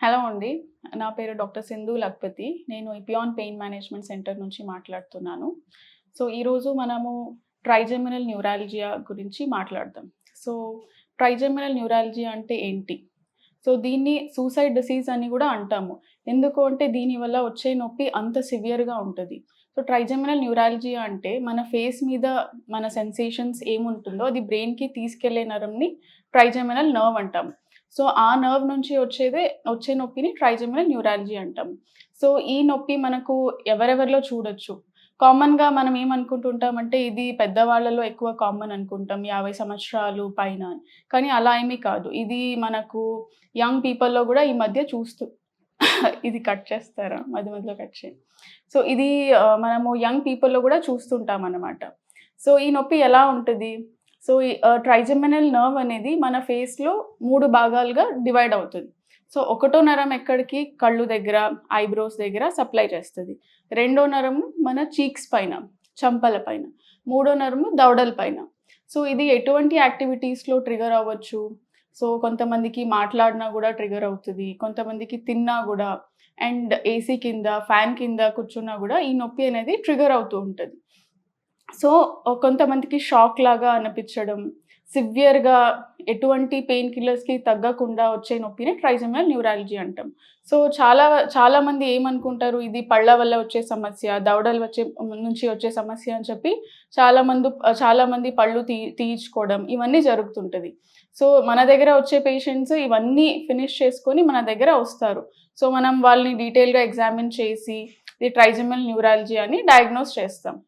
Hello అండి. నా పేరు డాక్టర్ సింధు లక్పతి. నేను ఇపియాన్ పెయిన్ మేనేజ్మెంట్ సెంటర్ నుంచి మాట్లాడుతున్నాను. సో, ఈరోజు మనము ట్రైజెమినల్ న్యూరాల్జియా గురించి మాట్లాడదాం. సో, ట్రైజెమినల్ న్యూరాల్జియా అంటే ఏంటి? సో, దీన్ని సూసైడ్ డిసీజ్ అని గూడా అంటాము. ఎందుకు అంటే దీనివల్ల వచ్చే నొప్పి అంత సివియర్‌గా ఉంటది. సో, ట్రైజెమినల్ న్యూరాల్జియా అంటే మన ఫేస్ మీద మన సెన్సేషన్స్ ఏముంటుందో అది బ్రెయిన్‌కి తీసుకెళ్ళే నరంని ట్రైజెమినల్ నర్వ్ అంటాం. సో, ఆ నర్వ్ నుంచి వచ్చే నొప్పిని ట్రైజెమినల్ న్యూరాలజీ అంటాం. సో, ఈ నొప్పి మనకు ఎవరెవరిలో చూడొచ్చు. కామన్‌గా మనం ఏమనుకుంటుంటామంటే ఇది పెద్దవాళ్ళలో ఎక్కువ కామన్ అనుకుంటాం. 50 సంవత్సరాలు పైన. కానీ అలా ఏమీ కాదు. ఇది మనకు యంగ్ పీపుల్‌లో గూడా ఈ మధ్య ఇది కట్ చేస్తారా? మధ్య మధ్యలో కట్ చేయండి. సో, ఇది మనము యంగ్ పీపుల్‌లో గూడా చూస్తుంటామనమాట. సో, ఈ నొప్పి ఎలా ఉంటది? సో, ఈ ట్రైజెమినల్ నర్వ్ అనేది మన ఫేస్‌లో 3 భాగాలుగా డివైడ్ అవుతది. సో, ఒకటో నరం ఎక్కడికి కళ్ళు దగ్గర, ఐబ్రోస్ దగ్గర సప్లై చేస్తది. రెండో నరము మన చీక్స్ పైన, చెంపల పైన. మూడో నరము దవడల పైన. సో, ఇది ఎటువంటి యాక్టివిటీస్‌లో ట్రిగ్గర్ అవ్వచ్చు. సో, కొంతమందికి మాట్లాడినా గూడా ట్రిగ్గర్ అవుతది. కొంతమందికి తిన్నా గూడా అండ్ ఏసీ కింద, ఫ్యాన్ కింద కూర్చున్నా గూడా ఈ నొప్పి అనేది ట్రిగ్గర్ అవుతూ ఉంటది. సో, కొంతమందికి షాక్ లాగా అనిపించడం, సివియర్‌గా ఎటువంటి పెయిన్ కిల్లర్స్‌కి తగ్గకుండా వచ్చే నొప్పిని ట్రైజెమినల్ న్యూరాలజీ అంటాం. సో, చాలామంది ఏమనుకుంటారు ఇది పళ్ళ వల్ల వచ్చే సమస్య, దవడలు నుంచి వచ్చే సమస్య అని చెప్పి చాలామంది పళ్ళు తీయించుకోవడం ఇవన్నీ జరుగుతుంటది. సో, మన దగ్గర వచ్చే పేషెంట్స్ ఇవన్నీ ఫినిష్ చేసుకొని మన దగ్గర వస్తారు. సో, మనం వాళ్ళని డీటెయిల్‌గా ఎగ్జామిన్ చేసి ఇది ట్రైజెమినల్ న్యూరాలజీ అని డయాగ్నోస్ చేస్తాం.